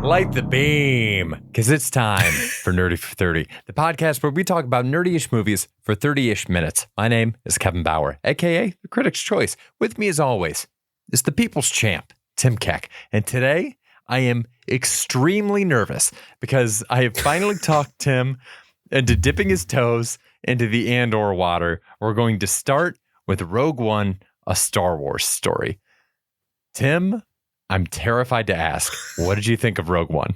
Light the beam, because it's time for Nerdy for 30, the podcast where we talk about nerdy-ish movies for 30-ish minutes. My name is Kevin Bauer, a.k.a. the Critic's Choice. With me, as always, is the People's Champ, Tim Keck. And today, I am extremely nervous because I have finally talked Tim into dipping his toes into the Andor water. We're going to start with Rogue One, a Star Wars story. Tim, I'm terrified to ask, what did you think of Rogue One?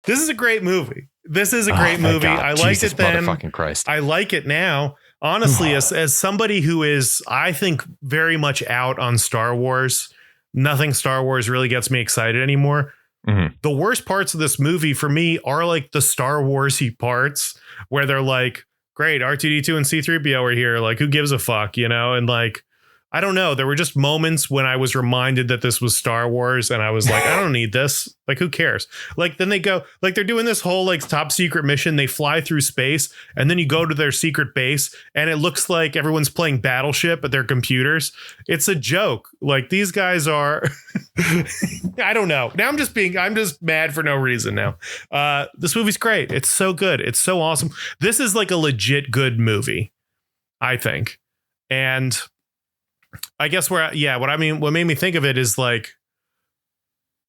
This is a great movie. This is a great movie. God. I liked Jesus it then. Motherfucking Christ. I like it now. Honestly, as somebody who is, I think, very much out on Star Wars, nothing Star Wars really gets me excited anymore. Mm-hmm. The worst parts of this movie for me are like the Star Wars-y parts where they're like, great, R2-D2 and C-3PO are here. Like, who gives a fuck, you know? And like, I don't know. There were just moments when I was reminded that this was Star Wars and I was like, I don't need this. Like, who cares? Like, then they go, like, they're doing this whole like top secret mission. They fly through space and then you go to their secret base and it looks like everyone's playing Battleship at their computers. It's a joke. Like, these guys are, I don't know. Now I'm just mad for no reason now. This movie's great. It's so good. It's so awesome. This is like a legit good movie, I think. And I guess what made me think of it is like,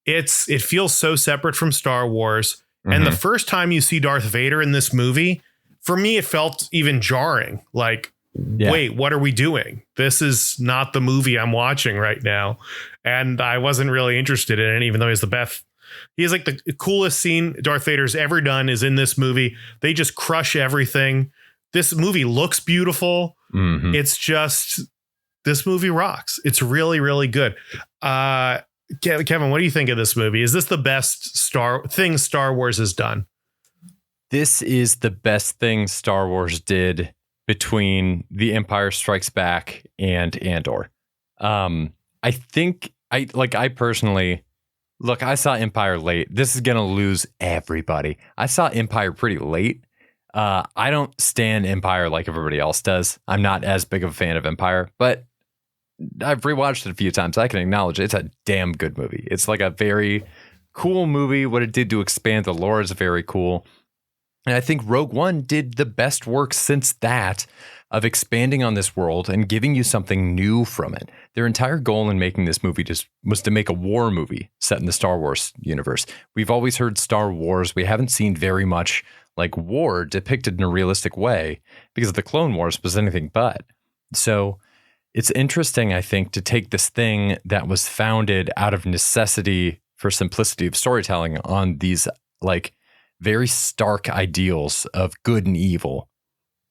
it feels so separate from Star Wars. Mm-hmm. And the first time you see Darth Vader in this movie, for me, it felt even jarring. Like, wait, what are we doing? This is not the movie I'm watching right now. And I wasn't really interested in it, even though he's the best. He's like the coolest scene Darth Vader's ever done is in this movie. They just crush everything. This movie looks beautiful. Mm-hmm. It's just, this movie rocks. It's really, really good. Kevin, what do you think of this movie? Is this the best thing Star Wars has done? This is the best thing Star Wars did between The Empire Strikes Back and Andor. I think I personally, look, I saw Empire late. This is going to lose everybody. I saw Empire pretty late. I don't stan Empire like everybody else does. I'm not as big of a fan of Empire, but I've rewatched it a few times. I can acknowledge it's a damn good movie. It's like a very cool movie. What it did to expand the lore is very cool. And I think Rogue One did the best work since that of expanding on this world and giving you something new from it. Their entire goal in making this movie just was to make a war movie set in the Star Wars universe. We've always heard Star Wars. We haven't seen very much like war depicted in a realistic way because the Clone Wars was anything but. So it's interesting, I think, to take this thing that was founded out of necessity for simplicity of storytelling on these like very stark ideals of good and evil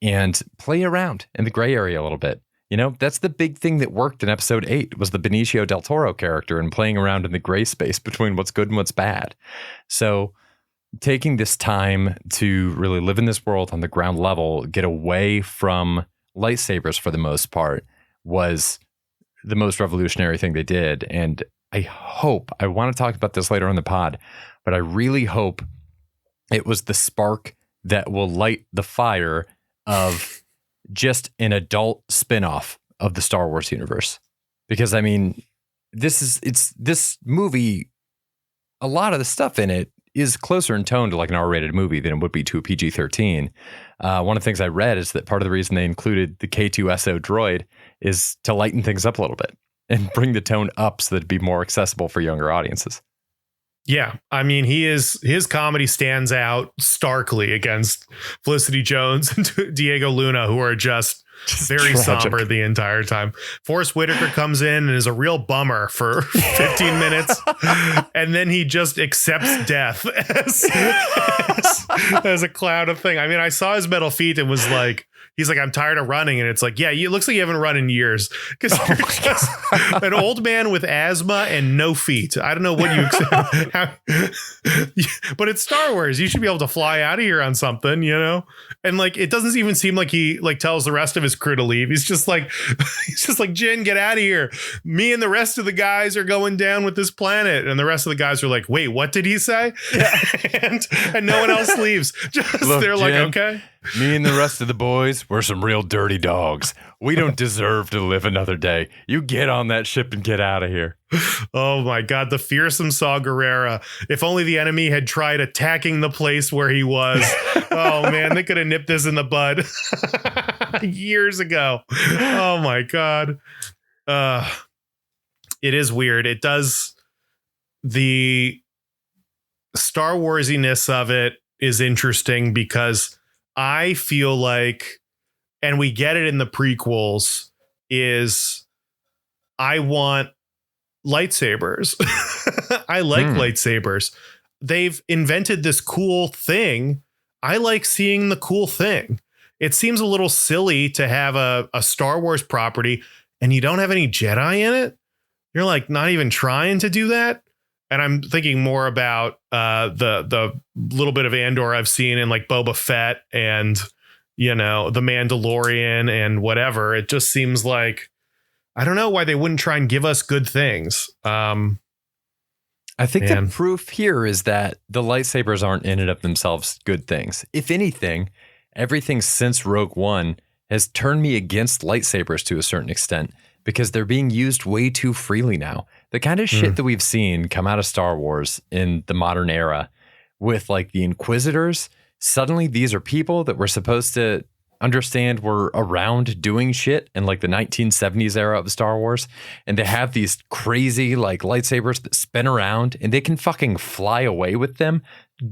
and play around in the gray area a little bit. You know, that's the big thing that worked in episode 8 was the Benicio del Toro character and playing around in the gray space between what's good and what's bad. So taking this time to really live in this world on the ground level, get away from lightsabers for the most part, was the most revolutionary thing they did. And I want to talk about this later on the pod, but I really hope it was the spark that will light the fire of just an adult spinoff of the Star Wars universe. Because I mean, this movie, a lot of the stuff in it is closer in tone to like an R-rated movie than it would be to a PG-13. One of the things I read is that part of the reason they included the K2SO droid is to lighten things up a little bit and bring the tone up so that it'd be more accessible for younger audiences. Yeah, I mean, his comedy stands out starkly against Felicity Jones and Diego Luna, who are just very tragic. Somber the entire time. Forrest Whitaker comes in and is a real bummer for 15 minutes, and then he just accepts death as a cloud of thing. I mean, I saw his metal feet and was like, he's like, I'm tired of running. And it's like, yeah, it looks like you haven't run in years because you're just an old man with asthma and no feet. I don't know what you expect. But it's Star Wars. You should be able to fly out of here on something, you know? And like, it doesn't even seem like he like tells the rest of of his crew to leave. He's just like, Jin, get out of here. Me and the rest of the guys are going down with this planet. And the rest of the guys are like, wait, what did he say? Yeah. and no one else leaves. Look, they're Jin, like, okay. Me and the rest of the boys, we're some real dirty dogs. We don't deserve to live another day. You get on that ship and get out of here. Oh my God, the fearsome Saw Gerrera. If only the enemy had tried attacking the place where he was. Oh man, they could have nipped this in the bud years ago. Oh my God. It is weird. It does. The Star Warsiness of it is interesting because I feel like, and we get it in the prequels, is I want lightsabers. I like lightsabers. They've invented this cool thing. I like seeing the cool thing. It seems a little silly to have a Star Wars property and you don't have any Jedi in it. You're like not even trying to do that. And I'm thinking more about the little bit of Andor I've seen in like Boba Fett and, you know, the Mandalorian and whatever. It just seems like, I don't know why they wouldn't try and give us good things. I think the proof here is that the lightsabers aren't in and of themselves good things. If anything, everything since Rogue One has turned me against lightsabers to a certain extent because they're being used way too freely now. The kind of shit that we've seen come out of Star Wars in the modern era with like the Inquisitors, suddenly these are people that we're supposed to understand were around doing shit in like the 1970s era of Star Wars. And they have these crazy like lightsabers that spin around and they can fucking fly away with them.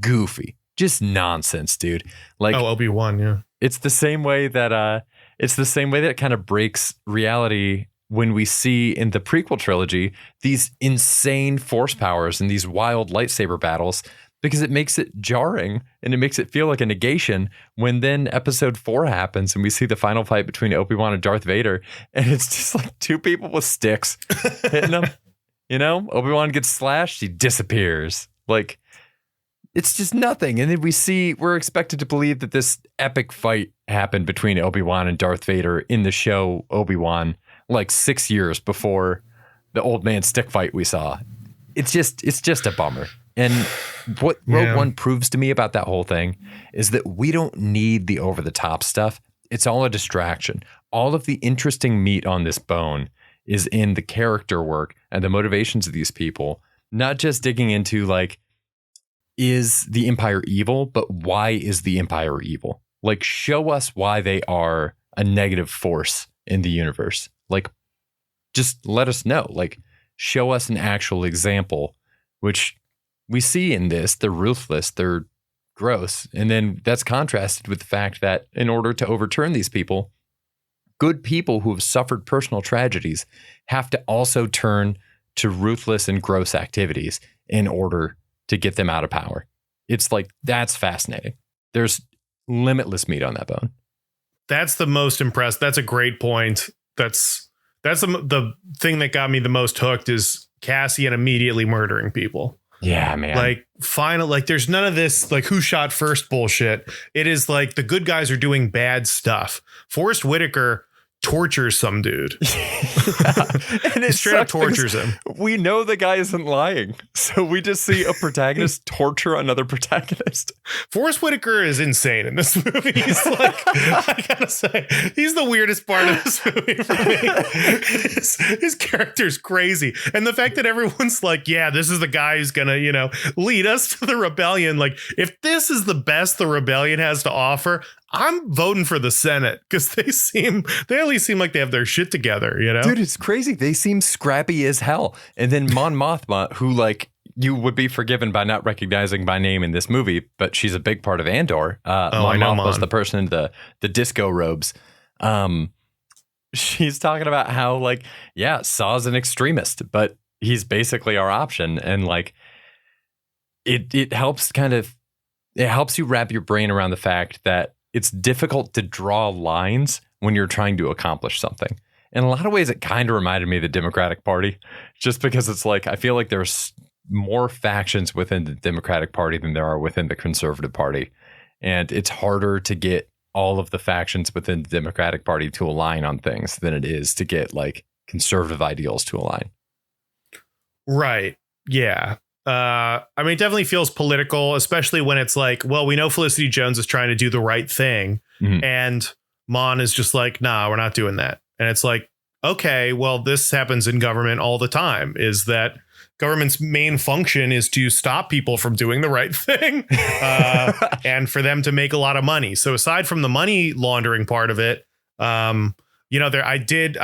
Goofy. Just nonsense, dude. Like, oh, Obi-Wan, yeah. It's the same way that it kind of breaks reality when we see in the prequel trilogy these insane force powers and these wild lightsaber battles, because it makes it jarring and it makes it feel like a negation when then episode 4 happens and we see the final fight between Obi-Wan and Darth Vader. And it's just like two people with sticks hitting them. You know, Obi-Wan gets slashed, he disappears. Like, it's just nothing. And then we're expected to believe that this epic fight happened between Obi-Wan and Darth Vader in the show Obi-Wan, like 6 years before the old man stick fight we saw. It's just a bummer. And what Rogue One proves to me about that whole thing is that we don't need the over-the-top stuff. It's all a distraction. All of the interesting meat on this bone is in the character work and the motivations of these people, not just digging into like, is the Empire evil, but why is the Empire evil? Like, show us why they are a negative force in the universe. Like, just let us know. Like, show us an actual example, which we see in this. They're ruthless, they're gross. And then that's contrasted with the fact that in order to overturn these people, good people who have suffered personal tragedies have to also turn to ruthless and gross activities in order to get them out of power. It's like, that's fascinating. There's limitless meat on that bone. That's the most impressed. That's a great point. That's the thing that got me the most hooked is Cassian immediately murdering people. Yeah, man. Like, like there's none of this like who shot first bullshit. It is like the good guys are doing bad stuff. Forrest Whitaker tortures some dude. And it straight up tortures him. We know the guy isn't lying. So we just see a protagonist torture another protagonist. Forrest Whitaker is insane in this movie. He's like, I gotta say, he's the weirdest part of this movie for me. His character's crazy. And the fact that everyone's like, yeah, this is the guy who's gonna, you know, lead us to the rebellion. Like, if this is the best the rebellion has to offer, I'm voting for the Senate because they at least seem like they have their shit together, you know? Dude, it's crazy. They seem scrappy as hell. And then Mon Mothma, who like you would be forgiven by not recognizing by name in this movie, but she's a big part of Andor. Mon Mothma's the person in the disco robes. She's talking about how like, yeah, Saw's an extremist, but he's basically our option. And like, it helps you wrap your brain around the fact that it's difficult to draw lines when you're trying to accomplish something. In a lot of ways, it kind of reminded me of the Democratic Party, just because it's like, I feel like there's more factions within the Democratic Party than there are within the Conservative Party. And it's harder to get all of the factions within the Democratic Party to align on things than it is to get like conservative ideals to align. Right. Yeah. I mean, it definitely feels political, especially when it's like, well, we know Felicity Jones is trying to do the right thing. And Mon is just like, nah, we're not doing that. And it's like, OK, well, this happens in government all the time, is that government's main function is to stop people from doing the right thing and for them to make a lot of money. So aside from the money laundering part of it, I did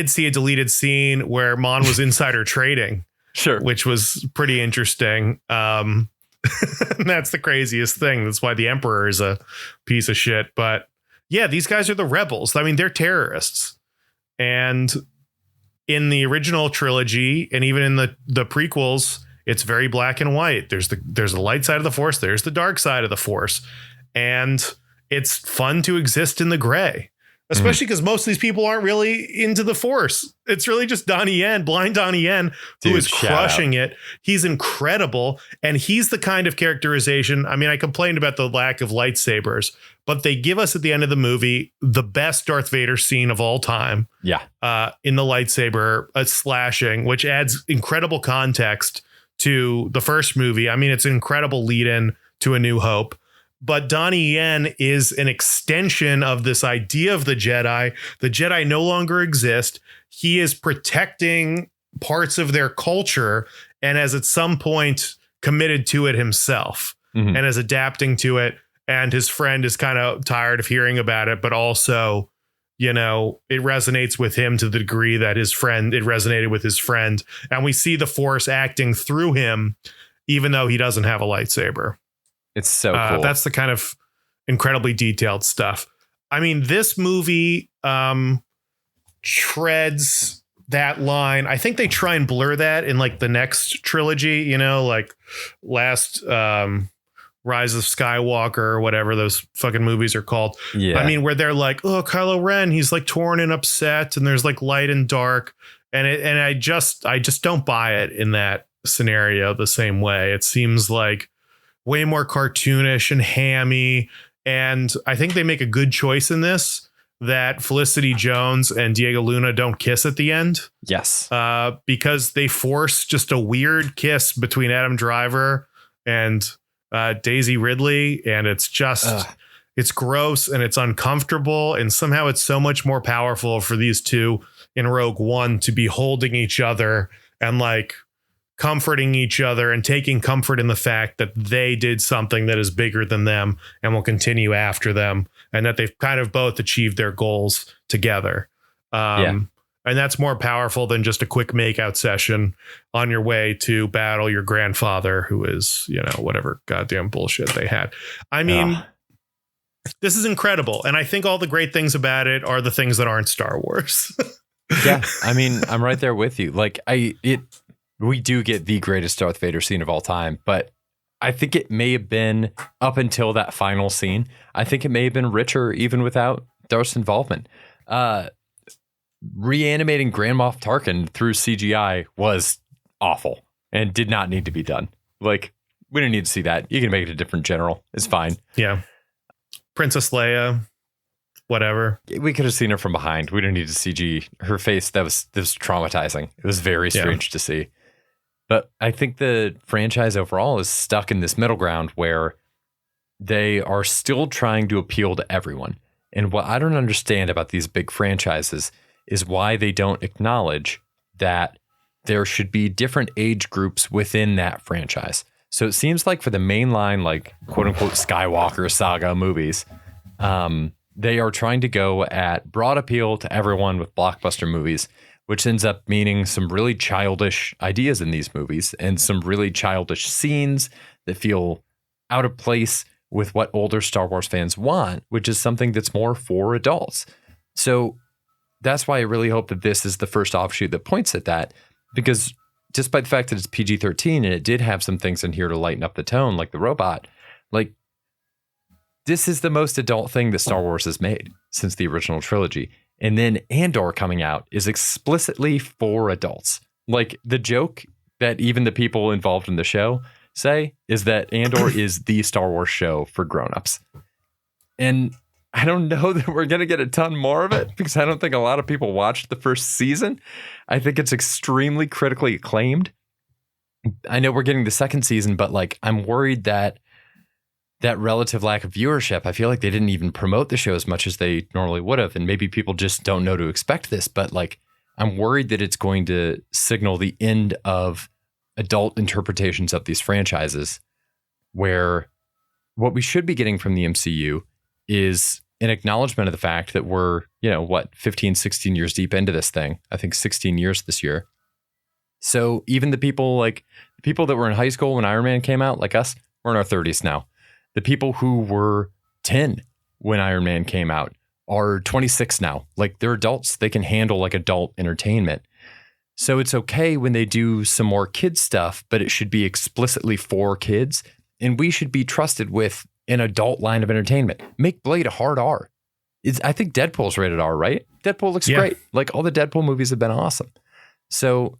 see a deleted scene where Mon was insider trading. Sure. Which was pretty interesting. That's the craziest thing. That's why the Emperor is a piece of shit. But yeah, these guys are the rebels. I mean, they're terrorists. And in the original trilogy and even in the prequels, it's very black and white. There's the light side of the Force. There's the dark side of the Force. And it's fun to exist in the gray. Especially because most of these people aren't really into the Force. It's really just Donnie Yen, blind Donnie Yen, who is crushing it. He's incredible. And he's the kind of characterization. I mean, I complained about the lack of lightsabers, but they give us at the end of the movie the best Darth Vader scene of all time. Yeah. In the lightsaber slashing, which adds incredible context to the first movie. I mean, it's an incredible lead in to A New Hope. But Donnie Yen is an extension of this idea of the Jedi. The Jedi no longer exist. He is protecting parts of their culture and has at some point committed to it himself and is adapting to it. And his friend is kind of tired of hearing about it, but also, it resonates with him to the degree that it resonated with his friend. And we see the Force acting through him, even though he doesn't have a lightsaber. It's so cool. That's the kind of incredibly detailed stuff. I mean, this movie treads that line. I think they try and blur that in like the next trilogy, like last Rise of Skywalker or whatever those fucking movies are called. Yeah. I mean, where they're like, oh, Kylo Ren, he's like torn and upset and there's like light and dark. And I just don't buy it in that scenario the same way. It seems like way more cartoonish and hammy. And I think they make a good choice in this, that Felicity Jones and Diego Luna don't kiss at the end. Yes. Because they force just a weird kiss between Adam Driver and Daisy Ridley. And it's just, it's gross and it's uncomfortable. And somehow it's so much more powerful for these two in Rogue One to be holding each other and like comforting each other and taking comfort in the fact that they did something that is bigger than them and will continue after them, and that they've kind of both achieved their goals together. And that's more powerful than just a quick makeout session on your way to battle your grandfather, who is, whatever goddamn bullshit they had. I mean, this is incredible. And I think all the great things about it are the things that aren't Star Wars. Yeah. I mean, I'm right there with you. Like we do get the greatest Darth Vader scene of all time, but I think it may have been, up until that final scene, I think it may have been richer even without Darth's involvement. Reanimating Grand Moff Tarkin through CGI was awful and did not need to be done. Like, we didn't need to see that. You can make it a different general. It's fine. Yeah. Princess Leia, whatever. We could have seen her from behind. We didn't need to CG her face. That was traumatizing. It was very strange to see. But I think the franchise overall is stuck in this middle ground where they are still trying to appeal to everyone. And what I don't understand about these big franchises is why they don't acknowledge that there should be different age groups within that franchise. So it seems like for the mainline, like quote unquote Skywalker saga movies, they are trying to go at broad appeal to everyone with blockbuster movies, which ends up meaning some really childish ideas in these movies and some really childish scenes that feel out of place with what older Star Wars fans want, which is something that's more for adults. So that's why I really hope that this is the first offshoot that points at that, because despite the fact that it's PG-13 and it did have some things in here to lighten up the tone, like the robot, like this is the most adult thing that Star Wars has made since the original trilogy. And then Andor coming out is explicitly for adults. Like the joke that even the people involved in the show say is that Andor is the Star Wars show for grownups. And I don't know that we're going to get a ton more of it because I don't think a lot of people watched the first season. I think it's extremely critically acclaimed. I know we're getting the second season, but like I'm worried that relative lack of viewership, I feel like they didn't even promote the show as much as they normally would have. And maybe people just don't know to expect this, but like I'm worried that it's going to signal the end of adult interpretations of these franchises, where what we should be getting from the MCU is an acknowledgement of the fact that we're, 15, 16 years deep into this thing. I think 16 years this year. So even the people that were in high school when Iron Man came out, like us, we're in our 30s now. The people who were 10 when Iron Man came out are 26 now. Like they're adults. They can handle like adult entertainment. So it's okay when they do some more kids stuff, but it should be explicitly for kids. And we should be trusted with an adult line of entertainment. Make Blade a hard R. I think Deadpool's rated R, right? Deadpool looks great. Like all the Deadpool movies have been awesome. So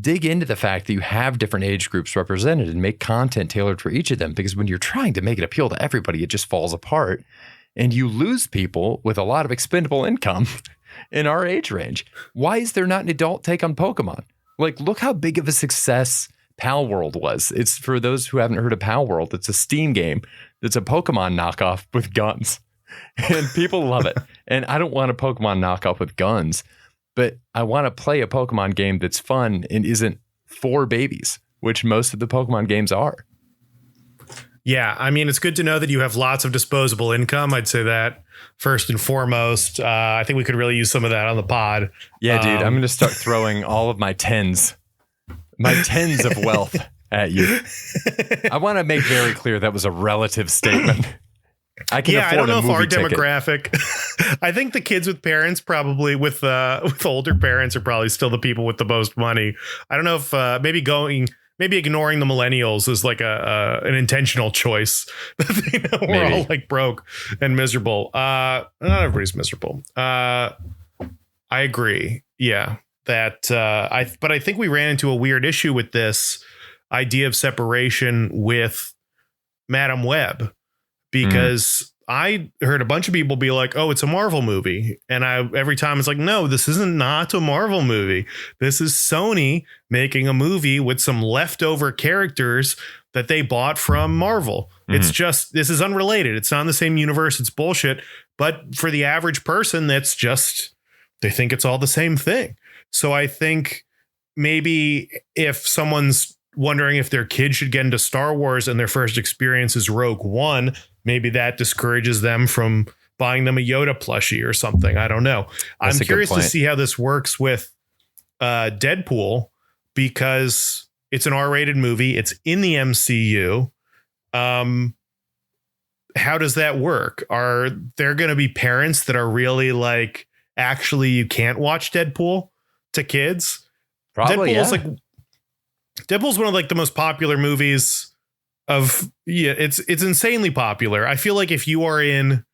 dig into the fact that you have different age groups represented and make content tailored for each of them. Because when you're trying to make it appeal to everybody, it just falls apart. And you lose people with a lot of expendable income in our age range. Why is there not an adult take on Pokemon? Like, look how big of a success Pal World was. It's for those who haven't heard of Pal World. It's a Steam game that's a Pokemon knockoff with guns. And people love it. And I don't want a Pokemon knockoff with guns, but I want to play a Pokemon game that's fun and isn't for babies, which most of the Pokemon games are. Yeah, I mean, it's good to know that you have lots of disposable income. I'd say that first and foremost. I think we could really use some of that on the pod. Yeah, dude, I'm going to start throwing all of my tens of wealth at you. I want to make very clear that was a relative statement. I don't know if our demographic. I think the kids with parents, probably with older parents, are probably still the people with the most money. I don't know if maybe ignoring the millennials is like an intentional choice. We're all like broke and miserable. Not everybody's miserable. I agree. Yeah, that I think we ran into a weird issue with this idea of separation with Madam Web. Because I heard a bunch of people be like, oh, it's a Marvel movie. And every time it's like, no, this isn't not a Marvel movie. This is Sony making a movie with some leftover characters that they bought from Marvel. It's just, this is unrelated. It's not in the same universe. It's bullshit. But for the average person, that's just, they think it's all the same thing. So I think maybe if someone's wondering if their kid should get into Star Wars and their first experience is Rogue One, maybe that discourages them from buying them a Yoda plushie or something. I don't know. I'm curious to see how this works with Deadpool, because it's an R-rated movie. It's in the MCU. How does that work? Are there going to be parents that are really like, actually, you can't watch Deadpool to kids? Probably, Deadpool's one of like the most popular movies of, it's insanely popular. I feel like if you are in,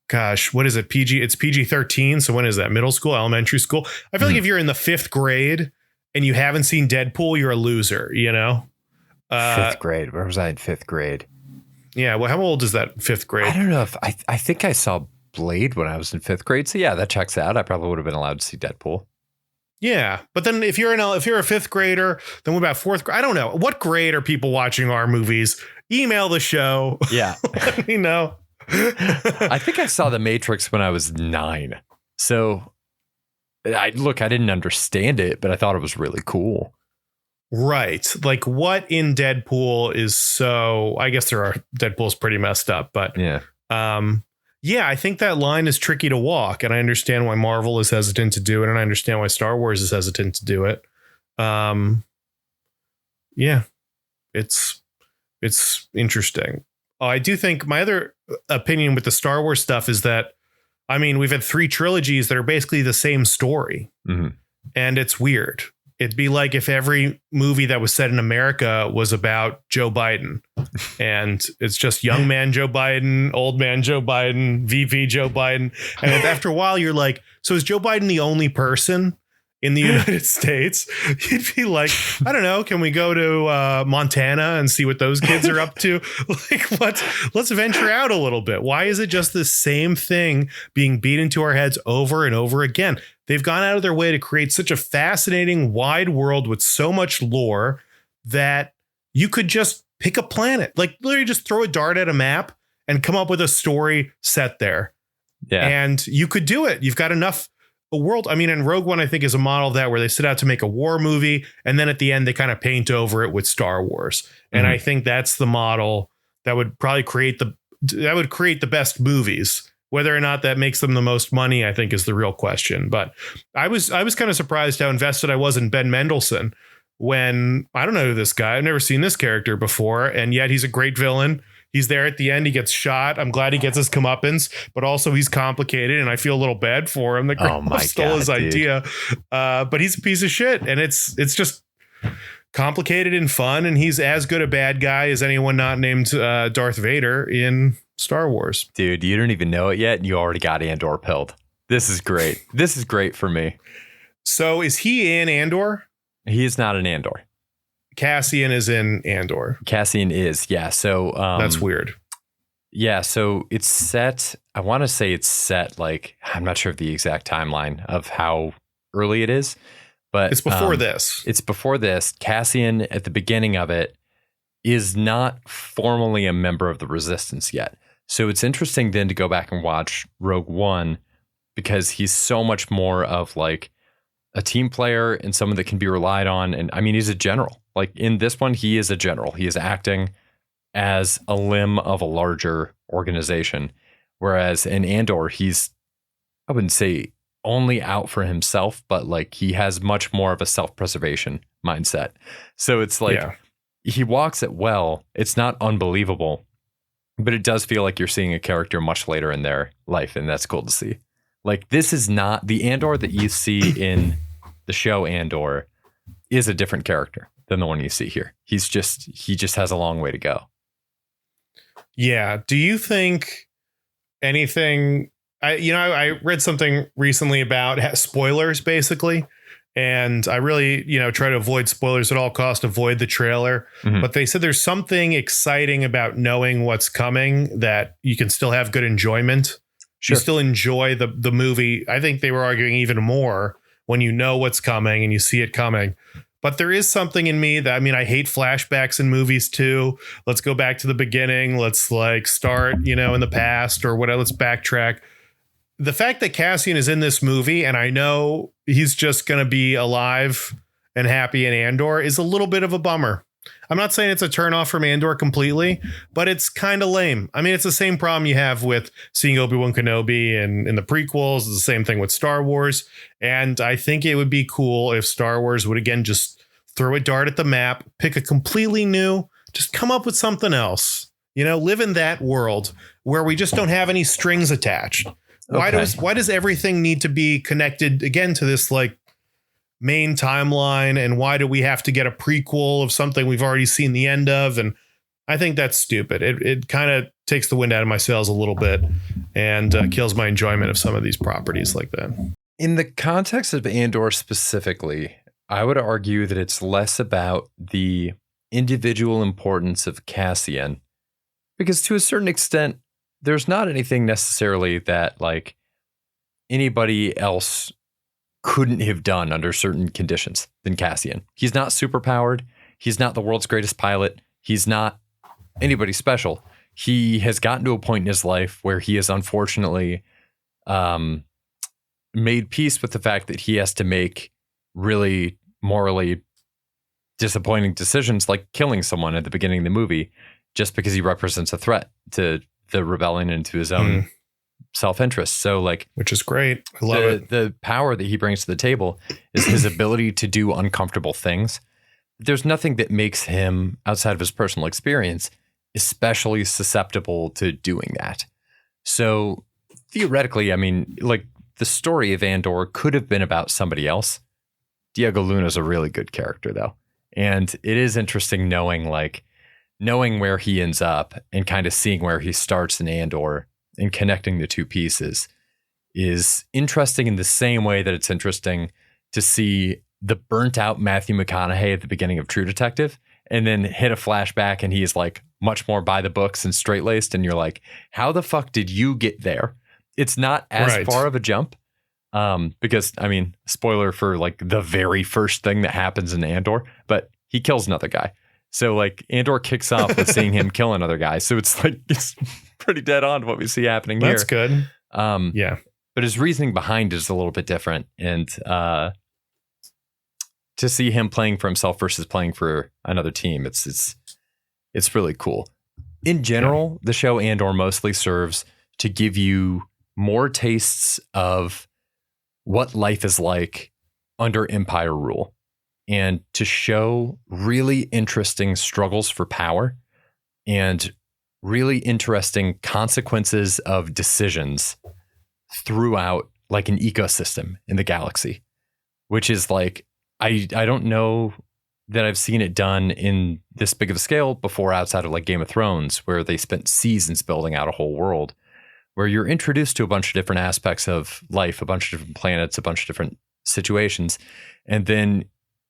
gosh, what is it? It's PG-13. So when is that? Middle school, elementary school? I feel like if you're in the 5th grade and you haven't seen Deadpool, you're a loser, 5th grade. Where was I in 5th grade? Yeah. Well, how old is that 5th grade? I don't know if I think I saw Blade when I was in 5th grade. So yeah, that checks out. I probably would have been allowed to see Deadpool. Yeah, but then if you're a 5th grader, then what about 4th grade? I don't know. What grade are people watching our movies? Email the show. Yeah. Let me know. I think I saw The Matrix when I was 9. So I didn't understand it, but I thought it was really cool. Right. Like what in Deadpool is so, I guess Deadpool's pretty messed up, but yeah. Yeah, I think that line is tricky to walk, and I understand why Marvel is hesitant to do it, and I understand why Star Wars is hesitant to do it. Yeah, it's interesting. I do think my other opinion with the Star Wars stuff is that, I mean, we've had 3 trilogies that are basically the same story, and it's weird. It'd be like if every movie that was set in America was about Joe Biden, and it's just young man Joe Biden, old man Joe Biden, VP Joe Biden. And after a while, you're like, so is Joe Biden the only person in the United States, you'd be like, I don't know, can we go to Montana and see what those kids are up to? Like, let's venture out a little bit. Why is it just the same thing being beat into our heads over and over again? They've gone out of their way to create such a fascinating, wide world with so much lore that you could just pick a planet, like literally just throw a dart at a map and come up with a story set there. Yeah. And you could do it. You've got enough a world. I mean, and Rogue One, I think, is a model of that where they set out to make a war movie. And then at the end, they kind of paint over it with Star Wars. And I think that's the model that would probably create the best movies. Whether or not that makes them the most money, I think, is the real question. But I was kind of surprised how invested I was in Ben Mendelsohn when I don't know who this guy. I've never seen this character before. And yet he's a great villain. He's there at the end. He gets shot. I'm glad he gets his comeuppance, but also he's complicated, and I feel a little bad for him. The grandpa stole his idea, but he's a piece of shit, and it's just complicated and fun. And he's as good a bad guy as anyone not named Darth Vader in Star Wars. Dude, you don't even know it yet, and you already got Andor pilled. This is great. This is great for me. So is he in Andor? He is not in Andor. Cassian is in Andor. Cassian is, yeah. So that's weird. Yeah, so it's set. I want to say it's set like I'm not sure of the exact timeline of how early it is, but it's before this. It's before this. Cassian at the beginning of it is not formally a member of the Resistance yet. So it's interesting then to go back and watch Rogue One because he's so much more of like a team player and someone that can be relied on. And I mean, he's a general. Like in this one, he is a general. He is acting as a limb of a larger organization. Whereas in Andor, he's, I wouldn't say only out for himself, but like he has much more of a self-preservation mindset. So it's like he walks it well. It's not unbelievable, but it does feel like you're seeing a character much later in their life. And that's cool to see. Like this is not the Andor that you see in the show Andor is a different character than the one you see here. He just has a long way to go. Yeah. Do you think anything, I read something recently about spoilers basically. And I really, try to avoid spoilers at all costs, avoid the trailer. Mm-hmm. But they said there's something exciting about knowing what's coming that you can still have good enjoyment. Sure. You still enjoy the movie. I think they were arguing even more when you know what's coming and you see it coming. But there is something in me that, I mean, I hate flashbacks in movies too. Let's go back to the beginning. Let's like start, in the past or whatever. Let's backtrack. The fact that Cassian is in this movie and I know he's just going to be alive and happy in Andor is a little bit of a bummer. I'm not saying it's a turnoff from Andor completely, but it's kind of lame. I mean, it's the same problem you have with seeing Obi-Wan Kenobi and in the prequels. It's the same thing with Star Wars. And I think it would be cool if Star Wars would, again, just throw a dart at the map, pick a completely new, just come up with something else, live in that world where we just don't have any strings attached. Okay. Why does everything need to be connected again to this like main timeline, and why do we have to get a prequel of something we've already seen the end of? And I think that's stupid. It kind of takes the wind out of my sails a little bit and kills my enjoyment of some of these properties like that. In the context of Andor specifically, I would argue that it's less about the individual importance of Cassian, because to a certain extent, there's not anything necessarily that like anybody else couldn't have done under certain conditions than Cassian. He's not superpowered. He's not the world's greatest pilot. He's not anybody special. He has gotten to a point in his life where he has unfortunately made peace with the fact that he has to make really morally disappointing decisions like killing someone at the beginning of the movie just because he represents a threat to the rebellion and to his own self-interest. So like, which is great. I love it. The power that he brings to the table is his ability to do uncomfortable things. There's nothing that makes him, outside of his personal experience, especially susceptible to doing that. So theoretically, I mean, like the story of Andor could have been about somebody else. Diego Luna's a really good character though. And it is interesting knowing where he ends up and kind of seeing where he starts in Andor and connecting the two pieces is interesting in the same way that it's interesting to see the burnt out Matthew McConaughey at the beginning of True Detective, and then hit a flashback and he's like much more by the books and straight laced. And you're like, how the fuck did you get there? It's not as far of a jump. Because I mean, spoiler for like the very first thing that happens in Andor, but he kills another guy. So like Andor kicks off with seeing him kill another guy. So it's like, it's pretty dead on to what we see happening here. That's good. Yeah. But his reasoning behind it is a little bit different. And, to see him playing for himself versus playing for another team, it's really cool. In general, the show Andor mostly serves to give you more tastes of what life is like under Empire rule, and to show really interesting struggles for power and really interesting consequences of decisions throughout like an ecosystem in the galaxy, which is like, I don't know that I've seen it done in this big of a scale before outside of like Game of Thrones, where they spent seasons building out a whole world where you're introduced to a bunch of different aspects of life, a bunch of different planets, a bunch of different situations. And then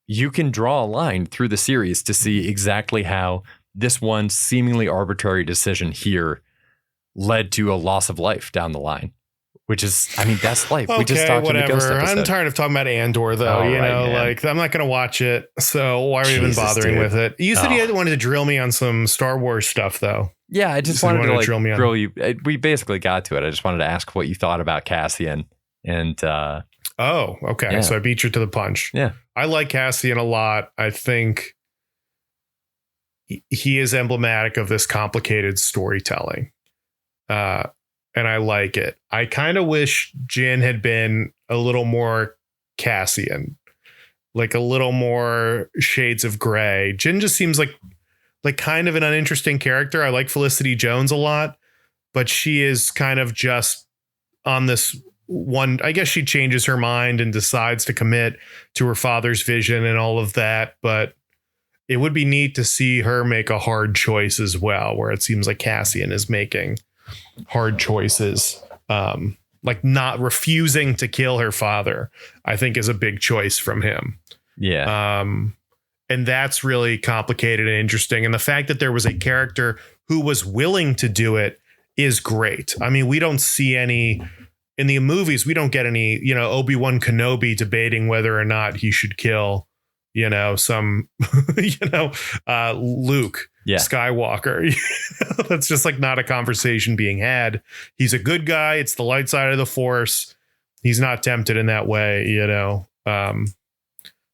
you can draw a line through the series to see exactly how this one seemingly arbitrary decision here led to a loss of life down the line. Which is, I mean, that's life. Okay, we just talked in the Ghost episode. I'm tired of talking about Andor, though. Like I'm not going to watch it. So why are we even bothering with it? You said you wanted to drill me on some Star Wars stuff, though. Yeah, I just wanted to like drill you. We basically got to it. I just wanted to ask what you thought about Cassian. And okay. Yeah. So I beat you to the punch. Yeah, I like Cassian a lot. I think he is emblematic of this complicated storytelling. And I like it. I kind of wish Jin had been a little more Cassian, like a little more shades of gray. Jin just seems like kind of an uninteresting character. I like Felicity Jones a lot, but she is kind of just on this one. I guess she changes her mind and decides to commit to her father's vision and all of that. But it would be neat to see her make a hard choice as well, where it seems like Cassian is making hard choices, like not refusing to kill her father, I think is a big choice from him. Yeah. And that's really complicated and interesting. And the fact that there was a character who was willing to do it is great. I mean, we don't see any in the movies. We don't get any, Obi-Wan Kenobi debating whether or not he should kill, some, Luke. Yeah. Skywalker. That's just like not a conversation being had. He's a good guy. It's the light side of the Force. He's not tempted in that way,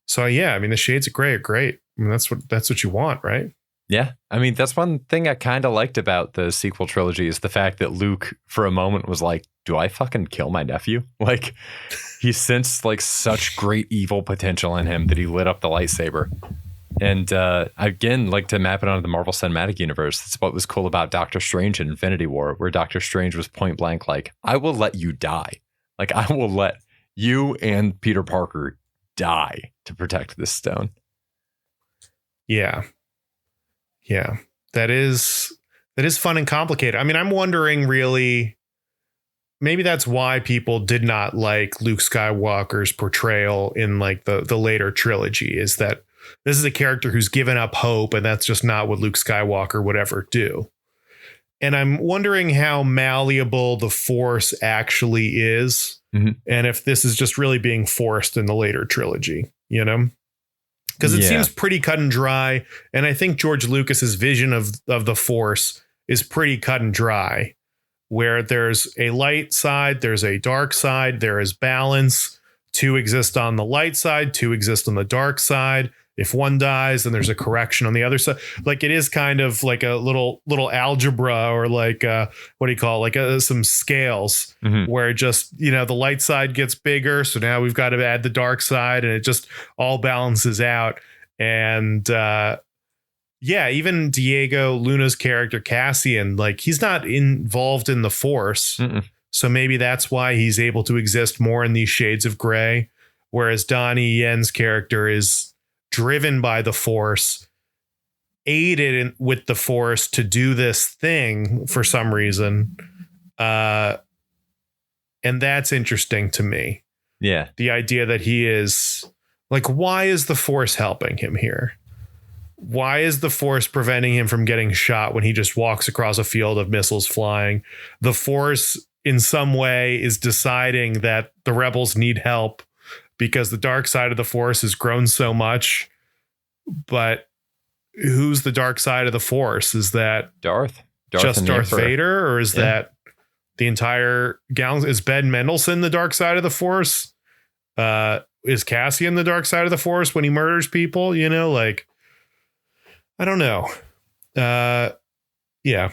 So yeah, I mean, the shades of gray are great. I mean, that's what you want, right? Yeah. I mean, that's one thing I kind of liked about the sequel trilogy is the fact that Luke for a moment was like, do I fucking kill my nephew? Like he sensed like such great evil potential in him that he lit up the lightsaber. And again, like to map it onto the Marvel Cinematic Universe, that's what was cool about Doctor Strange in Infinity War, where Doctor Strange was point blank like, I will let you die. Like, I will let you and Peter Parker die to protect this stone. Yeah. Yeah. That is fun and complicated. I mean, I'm wondering really, maybe that's why people did not like Luke Skywalker's portrayal in like the later trilogy, is that this is a character who's given up hope, and that's just not what Luke Skywalker would ever do. And I'm wondering how malleable the Force actually is, and if this is just really being forced in the later trilogy, because it seems pretty cut and dry. And I think George Lucas's vision of the Force is pretty cut and dry, where there's a light side, there's a dark side, there is balance. Two exist on the light side, two exist on the dark side. If one dies, then there's a correction on the other side. Like it is kind of like a little algebra, or like what do you call it? Like some scales where just, the light side gets bigger. So now we've got to add the dark side, and it just all balances out. And even Diego Luna's character Cassian, like he's not involved in the Force. So maybe that's why he's able to exist more in these shades of gray. Whereas Donnie Yen's character is driven by the Force, aided with the Force to do this thing for some reason. And that's interesting to me. Yeah. The idea that he is like, why is the Force helping him here? Why is the Force preventing him from getting shot when he just walks across a field of missiles flying? The Force in some way is deciding that the rebels need help because the dark side of the Force has grown so much. But who's the dark side of the Force? Is that Darth just Darth Vader, or is Yeah. that the entire galaxy? Is Ben Mendelsohn the dark side of the Force? Is Cassian the dark side of the Force when he murders people? You know, like, I don't know. Yeah.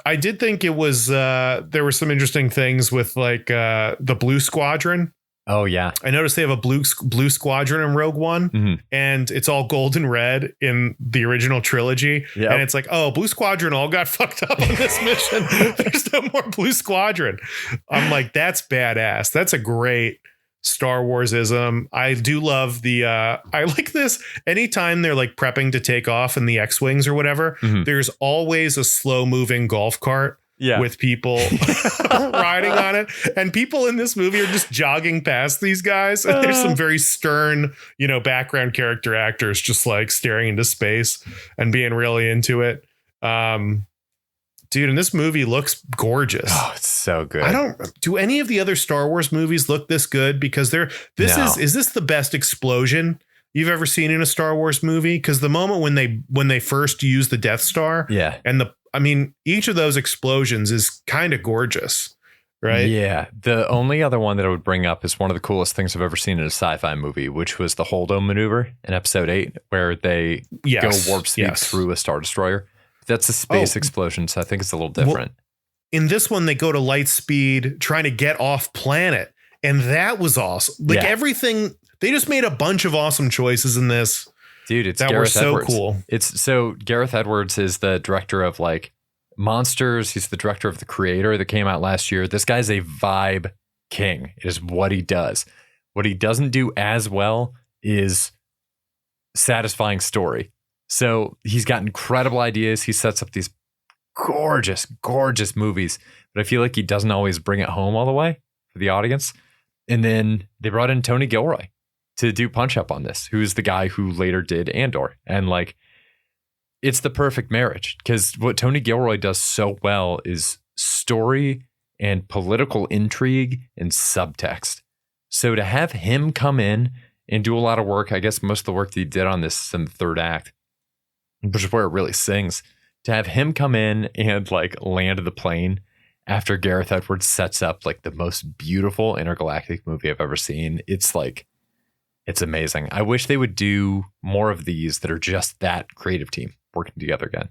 I did think it was there were some interesting things with like the Blue Squadron. Oh, yeah. I noticed they have a blue squadron in Rogue One, and it's all gold and red in the original trilogy. Yep. And it's like, oh, Blue Squadron all got fucked up on this mission. There's no more Blue Squadron. I'm like, that's badass. That's a great Star Wars-ism. I do love the I like this. Anytime they're like prepping to take off in the X-Wings or whatever, there's always a slow-moving golf cart. Yeah. With people riding on it, and people in this movie are just jogging past these guys, and there's some very stern, you know, background character actors just like staring into space and being really into it. Dude, and this movie looks gorgeous. Oh, it's so good. Do any of the other Star Wars movies look this good? Because is this the best explosion you've ever seen in a Star Wars movie? Because the moment when they first use the Death Star, and each of those explosions is kind of gorgeous, right? Yeah. The only other one that I would bring up is one of the coolest things I've ever seen in a sci-fi movie, which was the Holdo maneuver in episode 8, where they go warp speed through a Star Destroyer. That's a space explosion, so I think it's a little different. Well, in this one, they go to light speed trying to get off planet, and that was awesome. Like everything, they just made a bunch of awesome choices in this. Dude, it's that Gareth were so Edwards. Cool. It's so Gareth Edwards is the director of like Monsters. He's the director of The Creator that came out last year. This guy's a vibe king. It is what he does. What he doesn't do as well is satisfying story. So he's got incredible ideas. He sets up these gorgeous, gorgeous movies, but I feel like he doesn't always bring it home all the way for the audience. And then they brought in Tony Gilroy to do Punch Up on this, who's the guy who later did Andor. And like, it's the perfect marriage, because what Tony Gilroy does so well is story and political intrigue and subtext. So to have him come in and do a lot of work, I guess most of the work that he did on this is in the third act, which is where it really sings. To have him come in and like land the plane after Gareth Edwards sets up like the most beautiful intergalactic movie I've ever seen. It's like, it's amazing. I wish they would do more of these that are just that creative team working together again.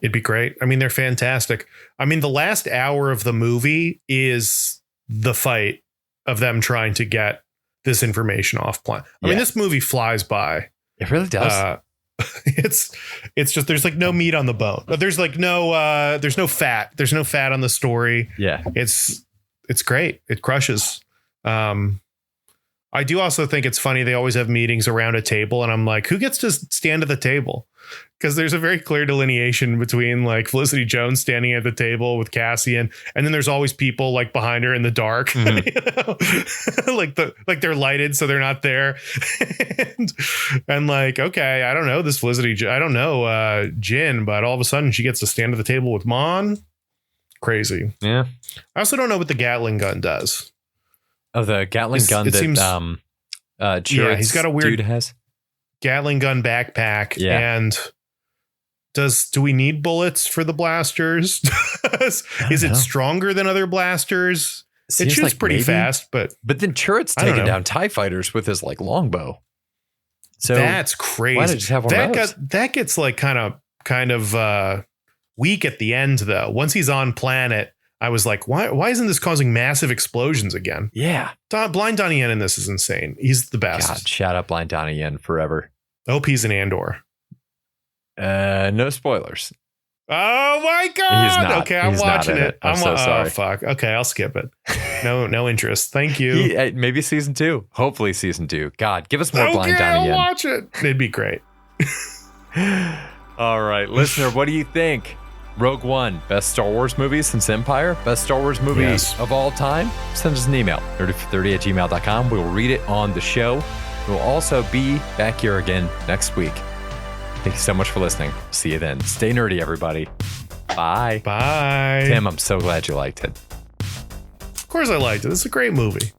It'd be great. I mean, they're fantastic. I mean, the last hour of the movie is the fight of them trying to get this information off planet. I mean, this movie flies by. It really does. It's just, there's like no meat on the bone. There's like no fat. There's no fat on the story. Yeah. It's great. It crushes. I do also think it's funny. They always have meetings around a table, and I'm like, who gets to stand at the table? Because there's a very clear delineation between like Felicity Jones standing at the table with Cassian, and then there's always people like behind her in the dark, you know? like they're lighted so they're not there, and like, okay, I don't know this Felicity, I don't know Jin, but all of a sudden she gets to stand at the table with Mon. Crazy. Yeah. I also don't know what the Gatling gun does. Oh, the Gatling gun that seems, he's got a weird dude has Gatling gun backpack. Yeah. And do we need bullets for the blasters? Is it stronger than other blasters? It shoots like pretty fast, but then Chirrut's taking down TIE fighters with his like longbow. So that's crazy. Why not just have one of those? That gets like kind of weak at the end though. Once he's on planet, I was like, why isn't this causing massive explosions again? Yeah. Blind Donnie Yen in this is insane. He's the best. God, shout out Blind Donnie Yen forever. Hope he's in Andor. No spoilers. Oh my God. He's not. Okay, I'm watching it. I'm so sorry. Oh, fuck. Okay, I'll skip it. No interest. Thank you. Maybe season 2. Hopefully season 2. God, give us more Blind Donnie Yen. I'll watch it. It'd be great. All right, listener, what do you think? Rogue One, best Star Wars movie since Empire, best Star Wars movie of all time, send us an email, nerdyfor30@gmail.com. We'll read it on the show. We'll also be back here again next week. Thank you so much for listening. See you then. Stay nerdy, everybody. Bye. Bye. Tim, I'm so glad you liked it. Of course I liked it. It's a great movie.